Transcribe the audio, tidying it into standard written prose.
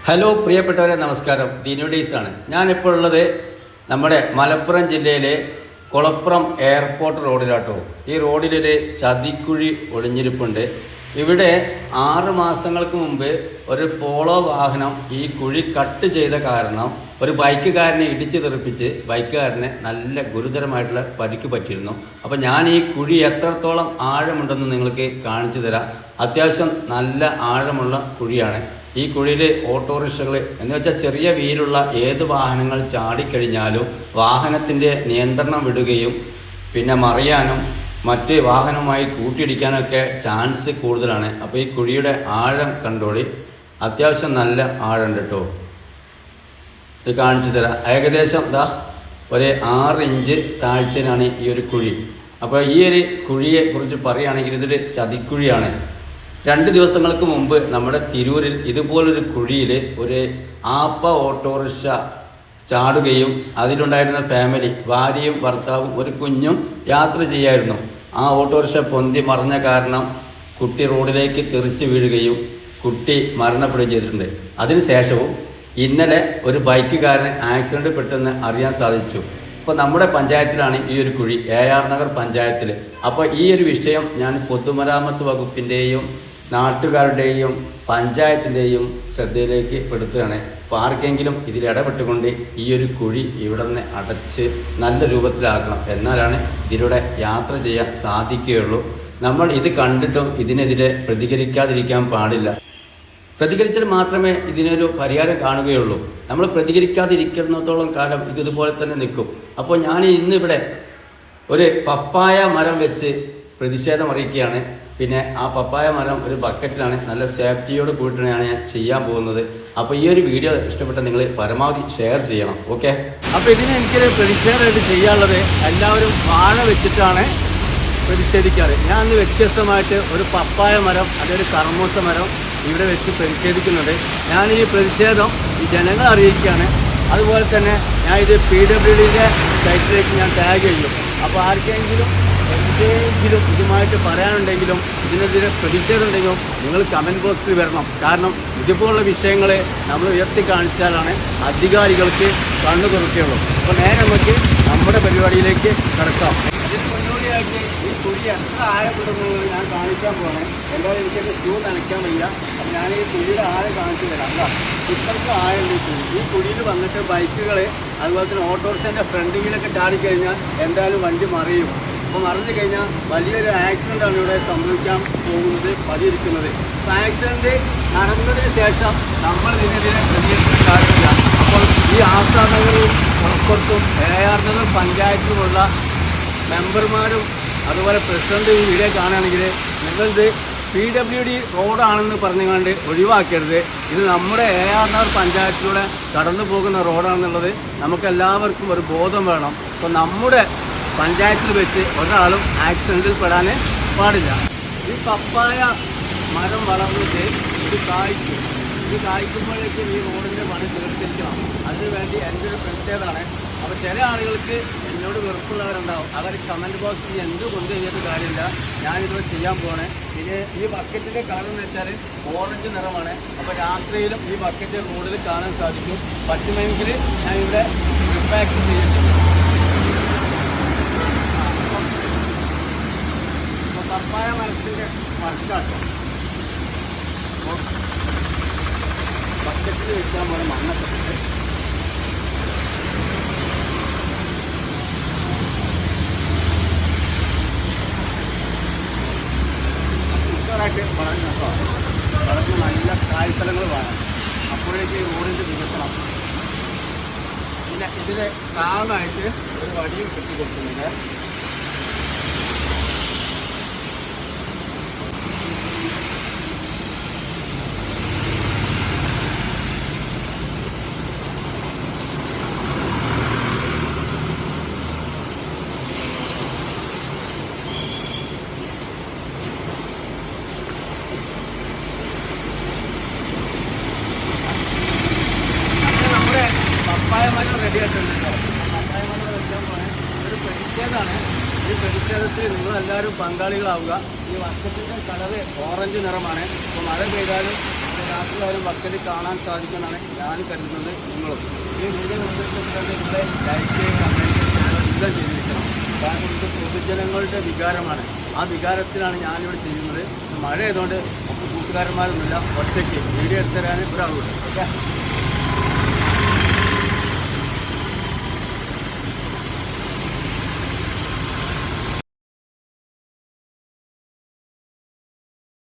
Hello പ്രിയപ്പെട്ടവരെ, നമസ്കാരം. Dinu days ആണ്. ഞാനിപ്പോൾ ഉള്ളത് നമ്മുടെ മലപ്പുറം ജില്ലയിലെ കുളപ്പുറം എയർപോർട്ട് റോഡിലാട്ടോ. ഈ റോഡിലൊരു ചതിക്കുഴി ഒളിഞ്ഞിരിപ്പുണ്ട്. ഇവിടെ 6 മാസങ്ങൾക്ക് മുമ്പ് ഒരു പോളോ വാഹനം ഈ കുഴി കട്ട് ചെയ്ത കാരണം ഒരു ബൈക്കുകാരനെ ഇടിച്ചു തെറിപ്പിച്ച് ബൈക്കുകാരനെ നല്ല ഗുരുതരമായിട്ടുള്ള പരിക്ക് പറ്റിയിരുന്നു. അപ്പോൾ ഞാൻ ഈ കുഴി എത്രത്തോളം ആഴമുണ്ടെന്ന് നിങ്ങൾക്ക് കാണിച്ചു തരാം. അത്യാവശ്യം നല്ല ആഴമുള്ള കുഴിയാണ്. ഈ കുഴിയിൽ ഓട്ടോറിക്ഷകൾ എന്ന് വെച്ചാൽ ചെറിയ വീലുള്ള ഏത് വാഹനങ്ങൾ ചാടിക്കഴിഞ്ഞാലും വാഹനത്തിൻ്റെ നിയന്ത്രണം വിടുകയും പിന്നെ മറിയാനും മറ്റ് വാഹനവുമായി കൂട്ടിയിടിക്കാനൊക്കെ ചാൻസ് കൂടുതലാണ്. അപ്പോൾ ഈ കുഴിയുടെ ആഴം കണ്ടോളി. അത്യാവശ്യം നല്ല ആഴമുണ്ട് കേട്ടോ. ഇത് കാണിച്ചു തരാം. ഏകദേശം ഒരു 6 ഇഞ്ച് താഴ്ചയിലാണ് ഈ ഒരു കുഴി. അപ്പോൾ ഈ ഒരു കുഴിയെ കുറിച്ച് പറയുകയാണെങ്കിൽ ഇതൊരു ചതിക്കുഴിയാണ്. 2 ദിവസങ്ങൾക്ക് മുമ്പ് നമ്മുടെ തിരൂരിൽ ഇതുപോലൊരു കുഴിയിൽ ഒരു ആപ്പ ഓട്ടോറിക്ഷ ചാടുകയും അതിലുണ്ടായിരുന്ന ഫാമിലി, ഭാര്യയും ഭർത്താവും ഒരു കുഞ്ഞും യാത്ര ചെയ്യായിരുന്നു. ആ ഓട്ടോറിക്ഷ പൊന്തി മറിഞ്ഞ കാരണം കുട്ടി റോഡിലേക്ക് തെറിച്ച് വീഴുകയും കുട്ടി മരണപ്പെടുകയും ചെയ്തിട്ടുണ്ട്. അതിനുശേഷവും ഇന്നലെ ഒരു ബൈക്കുകാരന് ആക്സിഡൻറ്റ് പെട്ടെന്ന് അറിയാൻ സാധിച്ചു. അപ്പോൾ നമ്മുടെ പഞ്ചായത്തിലാണ് ഈ ഒരു കുഴി, AR നഗർ പഞ്ചായത്തിൽ. അപ്പോൾ ഈ ഒരു വിഷയം ഞാൻ പൊതുമരാമത്ത് വകുപ്പിൻ്റെയും നാട്ടുകാരുടെയും പഞ്ചായത്തിൻ്റെയും ശ്രദ്ധയിലേക്ക് പെടുത്തുകയാണ്. അപ്പോൾ ആർക്കെങ്കിലും ഇതിൽ ഇടപെട്ടുകൊണ്ട് ഈ ഒരു കുഴി ഇവിടെ നിന്ന് അടച്ച് നല്ല രൂപത്തിലാക്കണം. എന്നാലാണ് ഇതിലൂടെ യാത്ര ചെയ്യാൻ സാധിക്കുകയുള്ളൂ. നമ്മൾ ഇത് കണ്ടിട്ടും ഇതിനെതിരെ പ്രതികരിക്കാതിരിക്കാൻ പാടില്ല. പ്രതികരിച്ചാൽ മാത്രമേ ഇതിനൊരു പരിഹാരം കാണുകയുള്ളൂ. നമ്മൾ പ്രതികരിക്കാതിരിക്കുന്നിടത്തോളം കാലം ഇതുപോലെ തന്നെ നിൽക്കും. അപ്പോൾ ഞാൻ ഇന്നിവിടെ ഒരു പപ്പായ മരം വെച്ച് പ്രതിഷേധം അറിയിക്കുകയാണ്. പിന്നെ ആ പപ്പായ മരം ഒരു ബക്കറ്റിലാണ്, നല്ല സേഫ്റ്റിയോട് കൂട്ടിയാണ് ഞാൻ ചെയ്യാൻ പോകുന്നത്. അപ്പോൾ ഈ ഒരു വീഡിയോ ഇഷ്ടപ്പെട്ട നിങ്ങൾ പരമാവധി ഷെയർ ചെയ്യണം. ഓക്കെ. അപ്പോൾ ഇതിന് എനിക്കൊരു പ്രതിഷേധമായിട്ട് ചെയ്യാനുള്ളത്, എല്ലാവരും വാഴ വെച്ചിട്ടാണ് പ്രതിഷേധിക്കാറ്. ഞാൻ ഇന്ന് വ്യത്യസ്തമായിട്ട് ഒരു പപ്പായ മരം, അതൊരു കർമ്മൂസ മരം ഇവിടെ വെച്ച് പ്രതിഷേധിക്കുന്നുണ്ട്. ഞാൻ ഈ പ്രതിഷേധം ഈ ജനങ്ങളെ അറിയിക്കുകയാണ്. അതുപോലെ തന്നെ ഞാൻ ഇത് PWDയുടെ സൈറ്റിലേക്ക് ഞാൻ ടാഗ് ചെയ്യും. അപ്പോൾ ആർക്കെങ്കിലും എന്തെങ്കിലും ഇതുമായിട്ട് പറയാനുണ്ടെങ്കിലും ഇതിനെതിരെ പ്രതിഷേധമുണ്ടെങ്കിലും നിങ്ങൾ കമൻറ്റ് ബോക്സിൽ വരണം. കാരണം ഇതുപോലുള്ള വിഷയങ്ങളെ നമ്മൾ ഉയർത്തി കാണിച്ചാലാണ് അധികാരികൾക്ക് കണ്ണു തുറക്കുകയുള്ളൂ. അപ്പോൾ നേരെ നമുക്ക് നമ്മുടെ പരിപാടിയിലേക്ക് കടക്കാം. അതിന് മുന്നോടിയായിട്ട് ഈ കുഴി എത്ര ആഴപ്പെടുന്നത് ഞാൻ കാണിക്കാൻ പോകണേ. എന്തായാലും എനിക്കത് ഷൂ നനയ്ക്കാൻ വയ്യ. അപ്പം ഞാൻ ഈ കുഴിയുടെ ആഴം കാണിച്ചു തരാം. ഇത്രയ്ക്ക് ആഴമുണ്ട് ഈ കുഴി. ഈ കുഴിയിൽ വന്നിട്ട് ബൈക്കുകൾ അതുപോലെ തന്നെ ഓട്ടോറിക്ഷൻ്റെ ഫ്രണ്ട് വീലൊക്കെ ചാടിക്കഴിഞ്ഞാൽ എന്തായാലും വണ്ടി മറിയും. അപ്പോൾ മറിഞ്ഞു കഴിഞ്ഞാൽ വലിയൊരു ആക്സിഡൻ്റാണ് ഇവിടെ സംഭവിക്കാൻ പോകുന്നത്, പതിയിരിക്കുന്നത്. അപ്പോൾ ആക്സിഡൻറ്റ് നടന്നതിന് ശേഷം നമ്മൾ ഇതിനെതിരെ പ്രതികരിക്കാൻ സാധിക്കില്ല. അപ്പോൾ ഈ ആസ്ഥാനങ്ങളും പുറത്തും AR നഗർ പഞ്ചായത്തിലുമുള്ള മെമ്പർമാരും അതുപോലെ പ്രസിഡന്റ് ഈ വീഡിയോ കാണുകയാണെങ്കിൽ നിങ്ങളിത് PWD റോഡാണെന്ന് പറഞ്ഞുകൊണ്ട് ഒഴിവാക്കരുത്. ഇത് നമ്മുടെ AR നഗർ പഞ്ചായത്തിലൂടെ കടന്നു പോകുന്ന റോഡാണെന്നുള്ളത് നമുക്കെല്ലാവർക്കും ഒരു ബോധം വേണം. അപ്പോൾ നമ്മുടെ പഞ്ചായത്തിൽ വെച്ച് ഒരാളും ആക്സിഡൻറ്റിൽ പെടാൻ പാടില്ല. ഈ പപ്പായ മരം വളർന്നിട്ട് ഇത് കായ്ക്കും. ഇത് കായ്ക്കുമ്പോഴേക്കും ഈ റോഡിൻ്റെ പണി തീർത്തിരിക്കണം. അതിനുവേണ്ടി എൻ്റെ ഒരു പ്രതിഷേധമാണ്. അപ്പോൾ ചില ആളുകൾക്ക് എന്നോട് വെറുപ്പുള്ളവരുണ്ടാവും. അവർ കമൻറ്റ് ബോക്സിൽ എന്ത് കൊണ്ട് കഴിഞ്ഞിട്ട് കാര്യമില്ല. ഞാനിവിടെ ചെയ്യാൻ പോകണേ. പിന്നെ ഈ ബക്കറ്റിൻ്റെ കളർ എന്ന് വെച്ചാൽ ഓറഞ്ച് നിറമാണ്. അപ്പോൾ രാത്രിയിലും ഈ ബക്കറ്റ് റോഡിൽ കാണാൻ സാധിക്കും. പറ്റുമെങ്കിൽ ഞാൻ ഇവിടെ റിപ്പാക്ക് ചെയ്തിട്ടുണ്ട്. പപ്പായ മരത്തിൻ്റെ മരക്കാട്ടോ ബക്കറ്റിൽ വെക്കാൻ പോലെ മണ്ണൊക്കെ ഉഷാറായിട്ട് വളർന്നു കേട്ടോ. വളർന്ന് നല്ല കായ്ഫലങ്ങൾ വേണം. അപ്പോഴേക്ക് റോഡിൻ്റെ വികസനം. പിന്നെ ഇതിന് താങ്ങായിട്ട് ഒരു വടിയും കെട്ടി കൊടുക്കുന്നുണ്ട്. പപ്പായമരം റെഡി ആയിട്ടുണ്ട്. പപ്പായമരം വെക്കാൻ പോണേ ഒരു പ്രതിഷേധമാണ്. ഈ പ്രതിഷേധത്തിൽ നിങ്ങളെല്ലാവരും പങ്കാളികളാവുക. ഈ വർഷത്തിൻ്റെ കളറ് ഓറഞ്ച് നിറമാണ്. അപ്പോൾ മഴ പെയ്താലും നാട്ടുകാരും ഭക്തര് കാണാൻ സാധിക്കുമെന്നാണ് ഞാൻ കരുതുന്നത്. നിങ്ങളും ഈ വീഡിയോ കണ്ടിട്ടുണ്ടെങ്കിൽ നിങ്ങളെ ലൈക്ക് ചെയ്യുക, കമൻറ്റ് ഷെയർ എല്ലാം ചെയ്തിരിക്കണം. കാരണം ഇത് പൊതുജനങ്ങളുടെ വികാരമാണ്. ആ വികാരത്തിലാണ് ഞാനിവിടെ ചെയ്യുന്നത്. മഴ ആയതുകൊണ്ട് നമുക്ക് കൂട്ടുകാരന്മാരൊന്നുമില്ല, ഒറ്റയ്ക്ക് വീഡിയോ എടുത്തു തരാൻ ഒരാളുണ്ട്. ഓക്കെ.